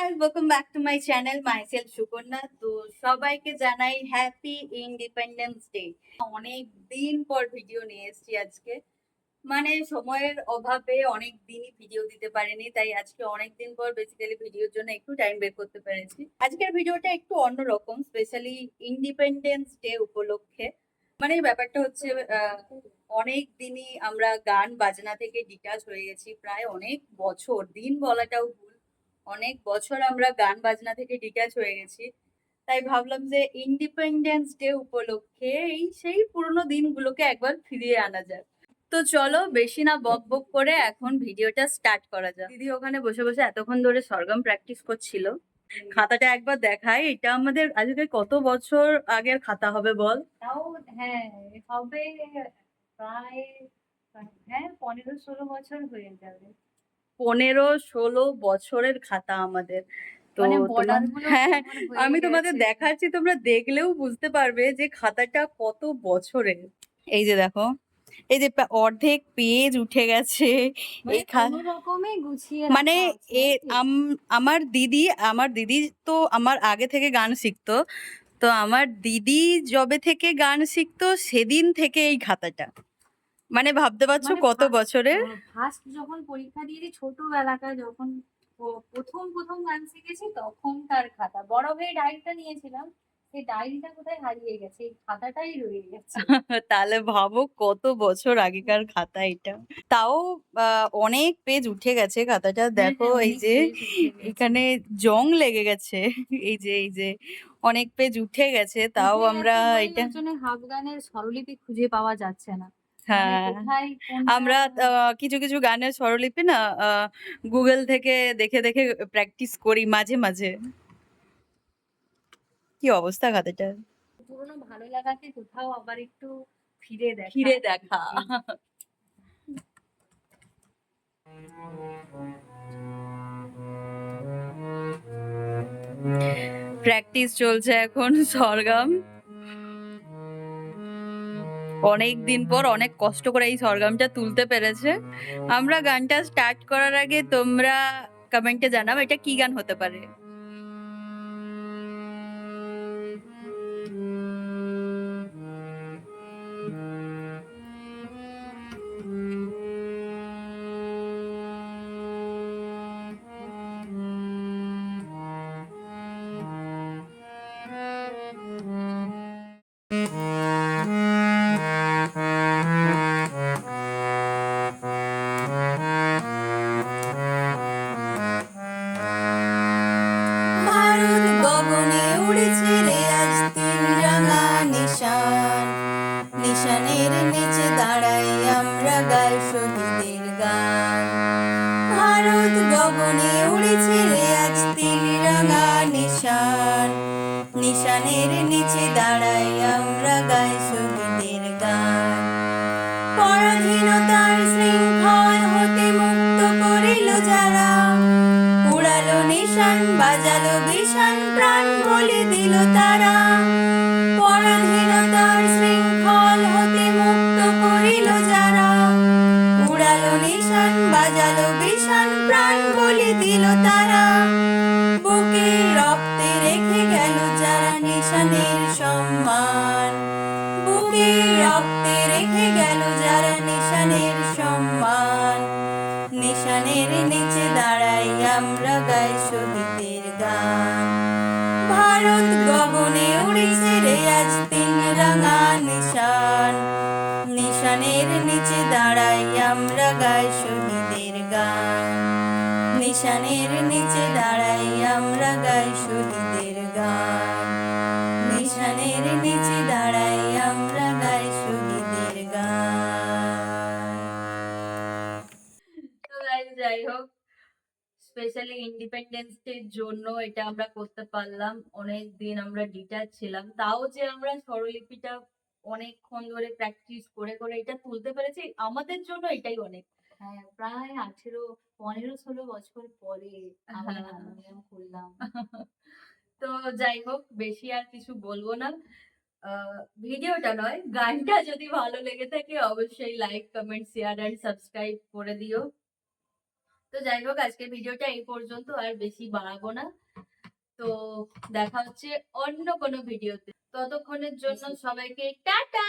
Guys, welcome back to my channel myself Sukanya. তো সবাইকে জানাই হ্যাপি ইন্ডিপেন্ডেন্স ডে। অনেক দিন পর ভিডিও নিয়ে এসেছি আজকে। মানে সময়ের অভাবে অনেক দিনই ভিডিও দিতে পারিনি, তাই আজকে অনেক দিন পর বেসিক্যালি ভিডিওর জন্য একটু টাইম বের করতে পেরেছি। আজকের ভিডিওটা একটু অন্যরকম, স্পেশালি ইন্ডিপেন্ডেন্স ডে উপলক্ষে। মানে ব্যাপারটা হচ্ছে অনেক দিনই আমরা গান বাজনা থেকে ডিটাচ হয়ে গেছি, প্রায় অনেক বছর, দিন বলাটাও ভুল, অনেক বছর আমরা গান বাজনা থেকে ডিটাচ হয়ে গেছি। তাই ভাবলাম যে ইন্ডিপেন্ডেন্স ডে উপলক্ষে সেই পুরোনো দিনগুলোকে একবার ফিরিয়ে আনা যায়। তো চলো বেশি না বক বক করে এখন ভিডিওটা স্টার্ট করা যাক। দিদি ওখানে বসে বসে এতক্ষণ ধরে সরগম প্র্যাকটিস করছিল। খাতাটা একবার দেখাই, এটা আমাদের আজকে কত বছর আগের খাতা হবে বল? তাও হ্যাঁ, হবে প্রায়, হ্যাঁ 15-16 বছর হয়ে যাবে। 15-16 বছরের খাতা আমাদের। তো মানে তোমার বর্ডার গুলো হ্যাঁ, কেমন হয়ে আমি তোমাদের গেছে। দেখাচ্ছি, তোমরা দেখলেও বুঝতে পারবে যে খাতাটা কত বছরের। এই যে দেখো, এই যে অর্ধেক পেজ উঠে গেছে। মানে এই কোনো রকমে গুছিয়ে মানে রাখা আছে এ নাকি? আমার দিদি তো আমার আগে থেকে গান শিখতো। তো আমার দিদি যবে থেকে গান শিখতো সেদিন থেকে এই খাতাটা, মানে ভাবতে পারছো মানে কত বছরের। ফার্স্ট যখন পরীক্ষা দিয়েছি ছোটবেলাকার, যখন প্রথম প্রথম গান শিখেছি তখন তার খাতা, বড় হয়ে ডায়েরিটা নিয়েছিলাম, সেই ডায়েরিটা কোথায় হারিয়ে গেছে, এই খাতাটাই রয়ে গেছে। তাহলে ভাবো কত বছর আগেকার খাতা এটা। তাও অনেক পেজ উঠে গেছে খাতাটা, হ্যাঁ দেখো হ্যাঁ, এই অনেক যে পেজ উঠে গেছে। এখানে জং লেগে গেছে। এই যে অনেক পেজ উঠে গেছে, তাও উঠে আমরা গেছে বলেই এটা ওর জন্য হাফ গানের স্বরলিপি খুঁজে পাওয়া যাচ্ছে না, মানে হ্যাঁ, কোথায় কোনটা। আমরা কিছু কিছু গানের স্বরলিপি না গুগল থেকে দেখে দেখে প্র্যাকটিস করি মাঝে মাঝে। কি অবস্থা খাতাটার। পুরোনো ভালো লাগাকে কোথাও আবার একটু ফিরে দেখা। ফিরে দেখা। প্র্যাকটিস চলছে এখন সরগম। অনেক দিন পর অনেক কষ্ট করে এই সরগমটা তুলতে পেরেছে। আমরা গানটা স্টার্ট করার আগে তোমরা কমেন্টে জানাও এটা কি গান হতে পারে। ভারত গগনে উড়েছে রে আজ তিন রাঙা নিশান, নিশানের নিচে দাঁড়াই আমরা গাই শহীদের গান। ভারত গগনে উড়েছে রে আজ তিন রাঙা নিশান, নিশানের নিচে দাঁড়াই আমরা গাই শহীদের গান। পরাধীনতার শৃঙ্খল হতে মুক্ত করিল যারা, উড়ালো নিশান বাজালো বিষান প্রাণ বলি দিল তারা। পরাধীনতার শৃঙ্খল হতে মুক্ত করিল যারা, উড়ালো নিশান বাজালো বিষান প্রাণ বলি দিল তারা। বুকের রক্তে রেখে গেল যারা নিশানের সম্মান, বুকের রক্তে রেখে গেল যারা নিশানের সম্মান। নিশানের নিচে দাঁড়াই আমরা গাই শহীদের গান। ভারত গগনে উড়েছে রে আজ তিন রাঙা নিশান, নিশানের নিচে দাঁড়াই আমরা গাই শহীদের গান। নিশানের নিচে দাঁড়াই আমরা গাই শহীদের গান, নিশানের নিচে দাঁড়াই আমরা গাই শহীদের গান। তো যাই হোক, স্পেশালি ইন্ডিপেন্ডেন্স ডের জন্য এটা আমরা করতে পারলাম। অনেক দিন আমরা ডিটাচ ছিলাম, তাও যে আমরা স্বরলিপিটা অনেকক্ষণ ধরে প্র্যাকটিস করে করে এটা তুলতে পেরেছি, আমাদের জন্য এটাই অনেক। হ্যাঁ, প্রায় 15-16 বছর পরে আমরা হারমোনিয়াম করলাম। তো যাই হোক, বেশি আর কিছু বলবো না। ভিডিওটা নয়, গানটা যদি ভালো লেগে থাকে অবশ্যই like comment share and subscribe করে দিও। তো যাই হোক, আজকের ভিডিওটা এই পর্যন্ত, আর বেশি বাড়াবো না। তো দেখা হচ্ছে অন্য কোনো ভিডিওতে, ততক্ষণের জন্য সবাইকে টাটা।